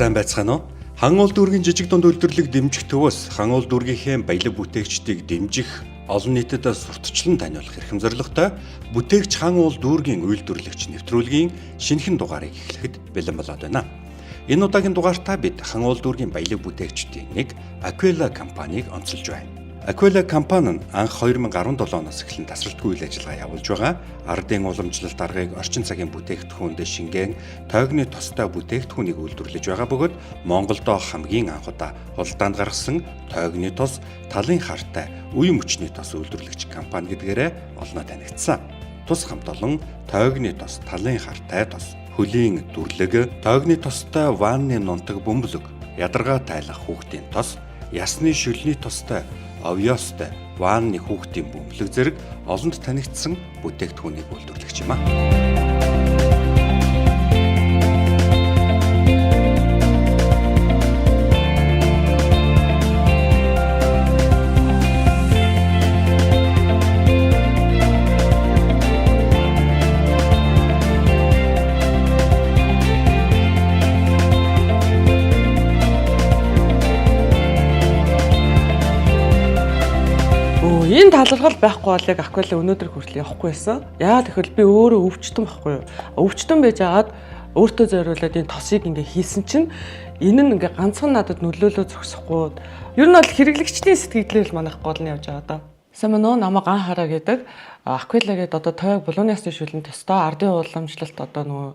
Сайн байцгаана уу? Хан уул дүүргийн жижиг дунд үйлдвэрлэлийг дэмжих төвөөс хан уул дүүргийнхээ баялаг бүтээгчдийг дэмжих, олон нийтэд сурталчлан таниулах эрхэм зорилготой бүтээгч хан уул дүүргийн үйлдвэрлэгч нэвтрүүлгийн шинэхэн дугаарыг эхлэхэд бэлэн болоод байна. Энэ удаагийн дугаартаа бид хан уул дүүргийн баялаг бүтээгчдийн нэг Aquila компанийг онцолж байна. Aquila компани нь анх 2017 оноос эхлэн тасралтгүй үйл ажиллагаа явуулж байгаа ардын уламжлалт аргыг орчин цагийн бүтээгдэхүүнд шингээн тойгны тостой бүтээгдэхүүнийг үйлдвэрлэж байгаа бөгөөд Монголдо хамгийн анх удаа худалдаанд гаргасан тойгны тос, талын хартай, үе мөчний тос үйлдвэрлэгч компани гэдгээрээ олноо танигдсан. Тус хамт олон тойгны тос, талын хартай тос, хөлийн дүрлэг, тойгны тостой ванны нунтаг бөмбөлөг, ядаргаа тайлах хүүхдийн тос, ясны шүлний тостой овёстой ванны хүүхдийн бөмбөлөг зэрэг олонд танигдсан бүтээгдэхүүнийг үйлдвэрлэж байна. Энэ талархал байхгүй бол яг Aquila өнөөдөр хүртэл явахгүй байсан. Яагаад гэвэл би өөрөө өвчтөн байхгүй юу? Өвчтөн байж агаад өөртөө зориулаад энэ тосыг ингээ хийсэн чинь энэ нь ингээ ганцхан надад нөлөөлөө зогсохгүй. Ер нь бол хэрэглэгчдийн сэтгэлээр л манайх гол нь явж байгаа даа. Сайн мөн намайг Анхаараа гэдэг Aquila гэдэг одоо тойг булууны ясны шүлэн тостой ардын уламжлалт одоо нөгөө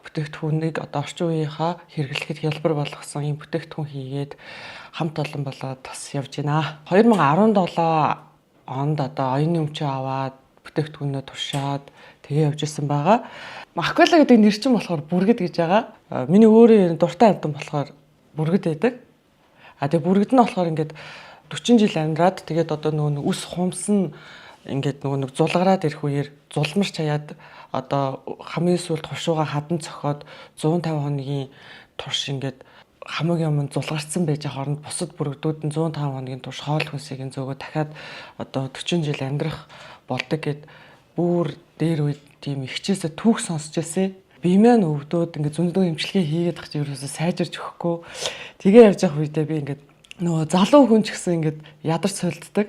бүтээгдэхүүнийг одоо орчин үеийнхаа хэрэглэхэд хялбар болгосон юм бүтээгдэхүүн хийгээд хамт олон болоод бас явж байна. 2017 онд одоо оюуны өмчөө аваад бүтээгдэхүүнээ туршаад тэгээ явж исэн байгаа. Aquila гэдэг нэр чинь болохоор бүргэд гэж байгаа. Миний өөрөө дуртай амьтан болохоор бүргэд байдаг. Тэгээ бүргэд нь болохоор ингээд 40 жил амьдраад тэгээд одоо нөгөө үс хумсан ингээд нөгөө зулгараад ирэх үеэр зулмарч хаяад одоо хамгийн сүүлд хушууга хадан цохоод 150 хоногийн турш ингээд хамгийн өмнө зулгарсан байж хооронд бусад бүрэгдүүд нь 105 хоногийн турш хоол хүнсийг зөөгөө дахиад одоо 40 жил амьдрах болдог гэд бүр дээр үед тийм ихчээсээ түүх сонсч байсан. Бие маань өвдөөд ингээд зөндөө эмчилгээ хийгээд тахч ерөөсөө сайжирч өгөхгүй. Тэгээ явж явах үедээ би ингээд нөгөө залуу хүн ч гэсэн ингээд ядарч солиддаг.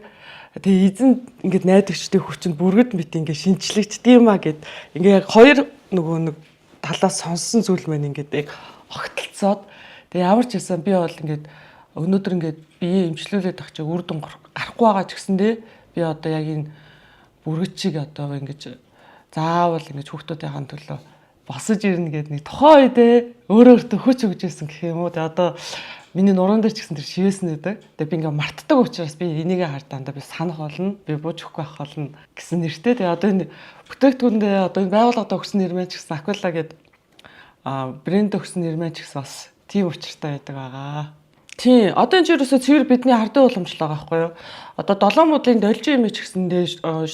Тэгээ эзэн ингээд найдагчдын хүчинд бүргэд мэт ингээд шинчлэгддэг юм а гэд ингээд хоёр нөгөө нэг талаас сонссон зүйл маань ингээд яг огтлцоод тэгээ ямар ч байсан би бол ингээд өнөөдөр ингээд бие эмчлүүлээд тах чи үр дүн гарахгүй байгаа ч гэсэндээ би одоо яг энэ бүргэчийг одоо ингээд заавал ингээд хүүхдүүдийн төлөө босож ирнэ гэдэг нэг тухайн үедээ өөртөө хүч өгж ирсэн гэх юм уу. Тэгээ одоо миний нуруунд ч гэсэн тэр шивээсэн байдаг. Тэгээ би ингээд мартдаг учраас би энийгээ хардаа би санах болно, би бууж өгөхгүй байх болно гэсэн нэртэй. Тэгээ одоо энэ бүтээгдэхүүндээ одоо энэ байгууллагад өгсөн нэр маань ч гэсэн Aquila гэдэг брэнд өгсөн нэр маань ч гэсэн бас тийм учиртай байдаг байгаа. Тийм. Одоо энэ ч ерөөсөө цэвэр бидний ардын уламжлал байгаа байхгүй юу? Одоо 7 муудлын должин юм ч гэсэндээ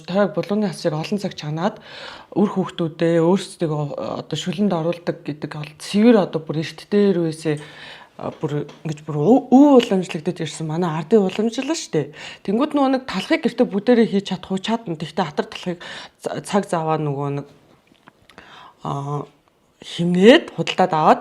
тойг булууны хасыг олон цаг чанаад үр хүүхдүүдээ өөрсдөө одоо шүлэнд оруулдаг гэдэг бол цэвэр одоо бүр эрт дээр үесээ бүр ингэж бүр өв уламжлагдаж ирсэн манай ардын уламжлал шүү дээ. Тэнгүүд нөгөө нэг талхыг гэртээ бүдэрээ хийж чадах уу чадна. Тэгтээ хатар талхыг цаг заваа нөгөө нэг химнээд худалдаад аваад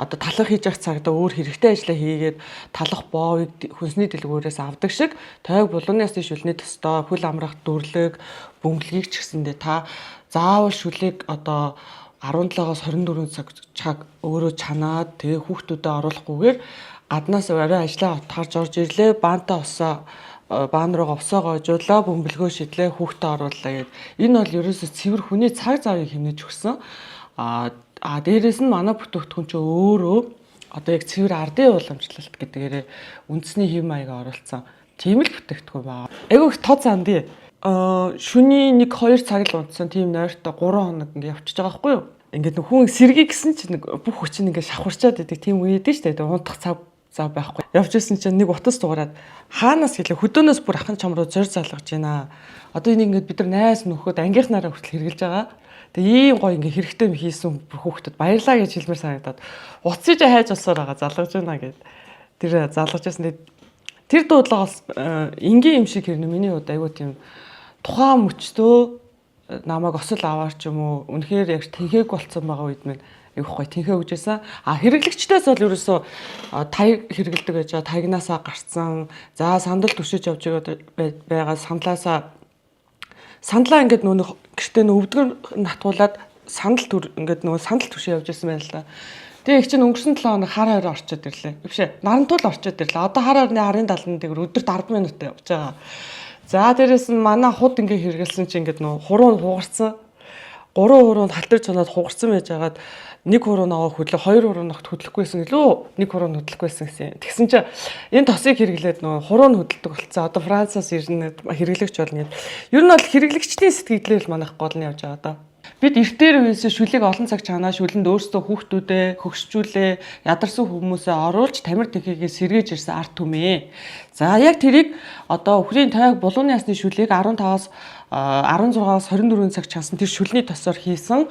одоо талах хийж явах цагтаа өөр хэрэгтэй ажлаа хийгээд талах боовыг хүнсний дэлгүүрээс авдаг шиг тойг булууны ясны шүлний тостой хөл амрах дүрлэг бөмбөлгийг ч гэсэндээ та заавал шүлийг одоо 17-оос 24 цаг өөрөө чанаад тэгээ хүүхдүүдэд оруулахгүйгээр гаднаас арай ажлаа отгарч орж ирлээ баантаа усаа баан руугаа усаа гоожуулаа бөмбөлгөө шидлээ хүүхдээ орууллаа гэд энэ бол ерөөсөө цэвэр хүний цаг завыг хэмнэж өгсөн. Дээрээс нь манай бүтээгдэхүүн ч өөрөө одоо яг цэвэр ардын уламжлалт гэдгээр үндэсний хэв маягаар оруулсан тийм л бүтээгдэхүүн байна. Айгүй их тод зандий. Шүний 1-2 цаг л унтсан тийм нойртой 3 хоног ингэ явчихж байгаа байхгүй юу? Ингээд хүн сэргий гэсэн чинь бүх хүчин ингэ шавхарчаад идэг тийм үе дээ шүү дээ. Унтах цаг зав байхгүй. Явж исэн чинь нэг утас дуурайад хаанаас гэлээ хөдөөнөөс бүр ахын чам руу зорь залгаж байна. Одоо энийг ингээд бид нар найз нөхөд ангийнхнаараа хүртэл хэрглэж байгаа. Тэгээ ийм гоё ингээ хэрэгтэй хийсэн хүүхдэд баярлаа гэж хэлмээр санагдаад уцсыг хайж олсоор байгаа залгаж байна гэд тэр залгаж байсан. Тэр дуудлагаас энгийн юм шиг хэрнэ миний хувьд айгүй тийм тухайн мөчтөө намайг осол аваар ч юм уу үнэхээр яг тэнхэг болцсон байгаа үед минь Айгуу гоё тэнхээ өгжсэн. Хэрэглэгчдээс бол ерөөсөө таяг хэрэгэлдэг байж байгаа. Таягнаасаа гарцсан. За сандал түшиж явж байгаа сандлаа ингээд нөө гэртээ өвдгөр натгуулаад ингээд нөгөө сандал түшиж явж байсан байна л да. Тэгээ их чинь өнгөрсөн 7 хоног хар хойроо орчод ирлээ. Бишээ нарантуул орчод ирлээ. Одоо хар хойрны харын 70 дээгүүр өдөрт 10 минут явж байгаа. За дээрэс нь манай худ ингээ хэрэгэлсэн чинь ингээд нөө хуруу хугарсан. 3 хуруунд халтарч чанаад хугарсан байж байгаад нэг хуруу наваа хөдлөө 2 хуруу ногт хөдлөхгүйсэн гэлөө нэг хуруу хөдлөхгүйсэн гэсэн. Тэгсэн чинь энэ тосыг хэрэглээд нөө хуруу нь хөдөлдөг болцсон. Одоо Францаас ирнэ хэрэглэгч болно гэд. Ер нь бол хэрэглэгчдийн сэтгэлдээ л манайх гол нь явж байгаа даа. Бид эртээр үеэс шүлийг олон цаг чанаа шүлэнд өөрсдөө хүүхдүүдээ хөгшчүүлээ, ядарсан хүмүүсээ оруулж тамир тэхийгээ сэргээж ирсэн арт түмээ. За яг тэрийг одоо өхрийн тайг булууны ясны шүлийг 15-аас 16-аас 24 цаг чансан тэр шүлний тосоор хийсэн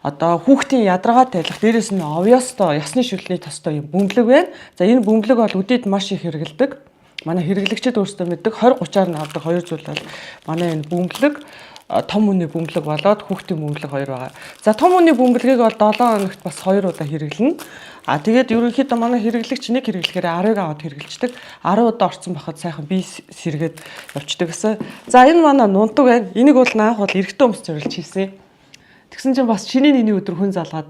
одоо хүүхдийн ядаргаа тайлах дээрээс нь овёстой ясны шүлний тостой юм бөмбөлөг байна. За энэ бөмбөлөг бол үдэд маш их хэрэгэлдэг. Манай хэрэглэгчид өөрсдөө мэддэг 20-30-аар нь авдаг хоёр зүйл бол манай энэ бөмбөлөг том үний бөмбөлөг болоод хүүхдийн бөмбөлөг хоёр байгаа. За том үний бөмбөлгийг бол 7 хоногт бас 2 удаа хэрэглэнэ. Тэгээд ерөнхийдөө манай хэрэглэгч нэг хэрэглэхээр 10-ыг аваад хэрэглэждэг. 10 удаа орцсон байхад сайхан бие сэргээд явцдаг гэсэн. За энэ манай нунтаг байна. Энийг бол наах бол эрэгтэй хүмүүс зориулж хийсэн. Тэгсэн чинь бас шинийн нэний өдөр хүн залгаад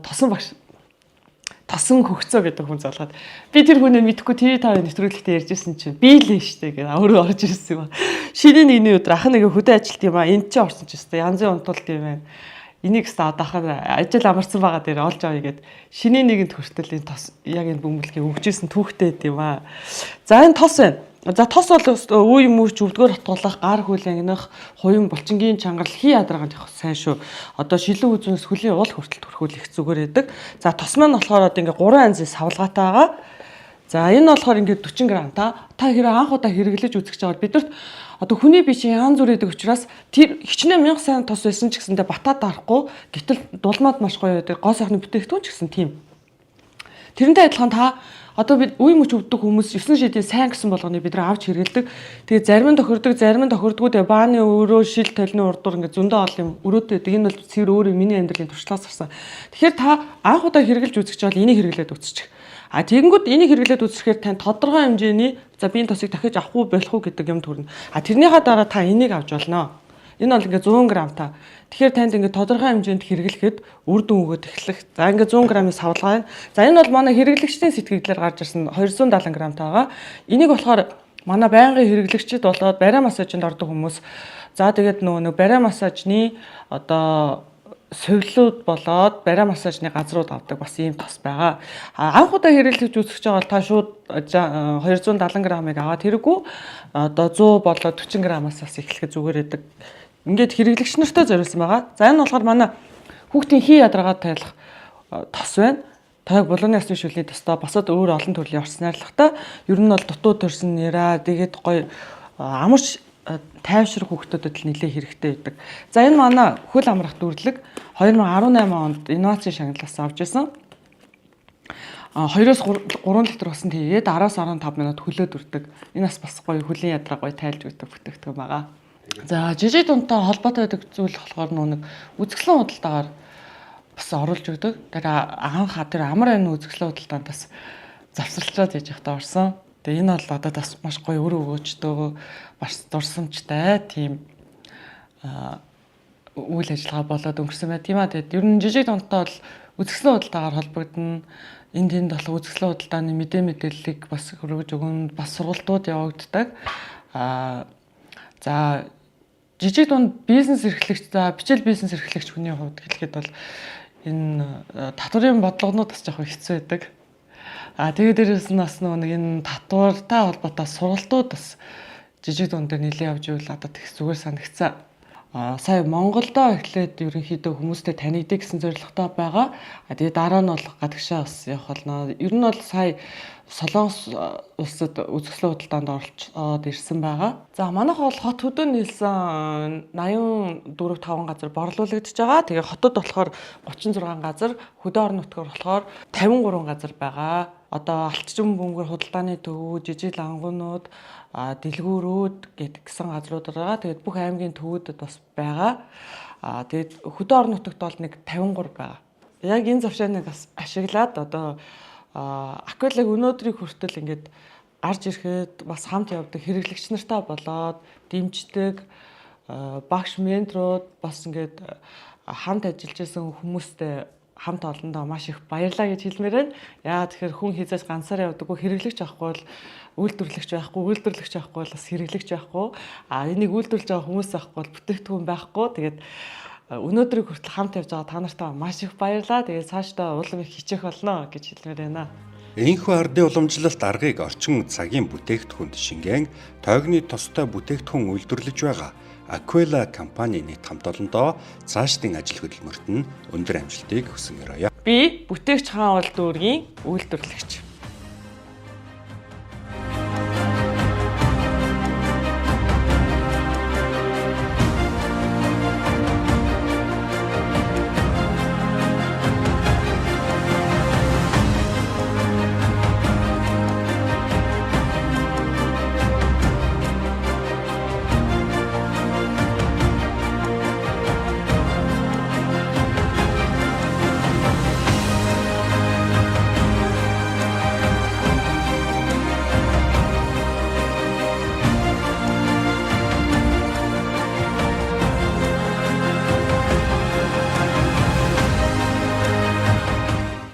тосон хөгцөө гэдэг хүн залгаад би тэр хүнээ мэдхгүй TV5 нэвтрүүлэгтээ ярьжсэн чинь би л нь штэ гэдэг өөрөө орж ирсэн юм. Шинийн нэний өдөр ах нэг хөдөө ажилт юм энд чи орсон ч гэсэн янзын унтуулт юм байна. Энийг ч одоохоор ажил амарсан байгаа дээр олж авъя гэд шинийн нэгэнд хүртэл энэ тос яг энэ бөмбөлгийг өгчээсэн түүхтэй юм аа. За энэ тос байна. За тос бол үе мөрч өвдгөр хатгуулах, гар хөл ангинах, хуйн булчингийн чангарал хий ядаргаанд явах сайн шүү. Одоо шилэн үзүүнээс хөлийн уул хүртэл төрхүүл их зүгээр байдаг. За тос маань болохоор одоо ингээ 3 анзын савлгаатай байгаа. За энэ болохоор ингээ 40 г та хэрэг анх удаа хэрэглэж үзэж байгаа бидэрт одоо хүний бие чинь янз бүр байдаг учраас тэр хичнээн 1000 сайн тос байсан ч гэсэндээ батаад дарахгүй гэтэл дулмаад маш гоё байдаг. Гоо сайхны бүтээгдэхүүн ч гэсэн тийм. Тэрнтэй адилхан та одоо бид үе мөч өвддөг хүмүүс 9 шидийн сайн гэсэн болгоны бид нар авч хэрэгэлдэг. Тэгээ зарим нь тохирдог, зарим нь тохирдгүй. Тэгээ бааны өрөө шил толны урдуур ингээ зөндөө олон юм өрөөтэй байдаг. Энэ бол цэвэр өөрөө миний амьдралын туршлагаас гарсан. Тэгэхээр та анх удаа хэрэглэж үзэж чавал энийг хэрэглээд үзчих. Тэгэнгүүт энийг хэрэглээд үзэхээр тань тодорхой хэмжээний за биеийн тосыг дахиж авахгүй болох уу гэдэг юм төрнө. Тэрнийхаа дараа та энийг авч болно. Энэ бол ингээ 100 г та. Тэгэхээр танд ингээ тодорхой хэмжээнд хэрэглэхэд үр дүн өгөөд эхлэх. За ингээ 100 г-ийн савлгаа байна. За энэ бол манай хэрэглэгчдийн сэтгэлдлээр гарч ирсэн 270 г таага. Энийг болохоор манай байнгын хэрэглэгчид болоод бариа массажинд ордог хүмүүс. За тэгээд нөгөө бариа массажны одоо сувлууд болоод бариа массажны газрууд авдаг бас ийм тос байгаа. Анх удаа хэрэглэж үзэж байгаа бол та шууд 270 г-ыг аваад хэрэггүй одоо 100 болоод 40 г-аас бас эхлэхэд зүгээр байдаг. Ингээд хэрэглэгч нартай зориулсан байгаа. За энэ болохоор манай хүүхдийн хий ядаргаа тайлах тос байна. Тайг булууны ясны шүлний тостой босоод өөр олон төрлийн орц найрлагатай. Ер нь бол дутуу төрсөн нэраа тэгээд гоё амарч тайвшир хүүхдүүдэд л нэлээ хэрэгтэй байдаг. За энэ манай хөл амрах дүрлэг 2018 онд инновацийн шагналаас авч ирсэн. 2-оос 3 литр усан тэгээд 10-аас 15 минут хөлөөд үрдэг. Энэ бас гоё хөлийн ядраа гоё тайлж өгдөг бүтээгдэхүүн байгаа. За жижиг дунтай холбоотой байдаг зүйл болохоор нэг үзэсгэлэн худалдаагаар бас оруулж өгдөг. Тэр анх тэр амар айн үзэсгэлэн худалдаанд бас завсарлаад яж явахдаа орсон. Тэгээ энэ бол одоо бас маш гоё өр өгөөжтэй бас дурсамжтай тийм үйл ажиллагаа болоод өнгөрсөн байна тийм аа. Тэгээд ер нь жижиг дунтай бол үзэсгэлэн худалдаагаар холбогдно. Энд тэнд болох үзэсгэлэн худалдааны мэдээллийг бас хөргөж өгнө. Бас сургалтууд явагддаг. За жижиг дунд бизнес эрхлэгч за бичил бизнес эрхлэгч хүний хувьд хэлэхэд бол энэ татварын бодлогонууд бас жоохон хэцүү байдаг. Тэгээд дээрээс нь бас нэг энэ татвартай холбоотой сургалтууд бас жижиг дунд дээр нэлээд явж ивэл одоо тех зүгээр санагцсан. Сая Монголдоо эхлээд ерөнхийдөө хүмүүстэй танигдъя гэсэн зорилготой байгаа. Тэгээд дараа нь бол гадагшаа бас явах болно. Ер нь бол сая Солонгос улсад үзэсгэлэн худалдаанд оролцоод ирсэн байгаа. За манайх бол хот хөдөө нийлсэн 84-5 газар борлуулагдж байгаа. Тэгээ хотод болохоор 36 газар, хөдөө орон нутгаар болохоор 53 газар байгаа. Одоо алтчим бөмбөр худалдааны төвүүд, жижиг лангуунууд, дэлгүүрүүд гэсэн газрууд байгаа. Тэгээд бүх аймгийн төвүүдэд бас байгаа. Тэгээд хөдөө орон нутагт бол нэг 53 байгаа. яг энэ завшааныг бас ашиглаад одоо Аквилаг өнөөдрийг хүртэл ингээд гарч ирэхэд бас хамт явдаг хэрэглэгч нартай болоод дэмждэг багш менторууд бас ингээд хамт ажиллаж байсан хүмүүстэй хамт олондоо маш их баярлаа гэж хэлмээр байна. Яа тэгэхээр хүн хязгаарч ганцаараа явдаггүй хэрэглэгч авахгүй бол үйлдвэрлэгч байхгүй бол бас хэрэглэгч байхгүй. Энийг үйлдвэрлэж байгаа хүмүүс байхгүй бол бүтээгдэхүүн байхгүй. Тэгээд өнөөдрийг хүртэл хамт явж байгаа та нартай маш их баярлаа. Тэгээд цаашдаа улам их хичээх болно гэж хэлмээр байна. Энэхүү ардын уламжлалт аргыг орчин цагийн бүтээгдэхүүнд шингээн тойгны тостой бүтээгдэхүүн үйлдвэрлэж байгаа Aquila компани нийт хамт олондоо цаашдын ажил хөдөлмөрт нь өндөр амжилтыг хүсэн өрөөе. Би бүтээгч хаан бол дүүргийн үйлдвэрлэгч.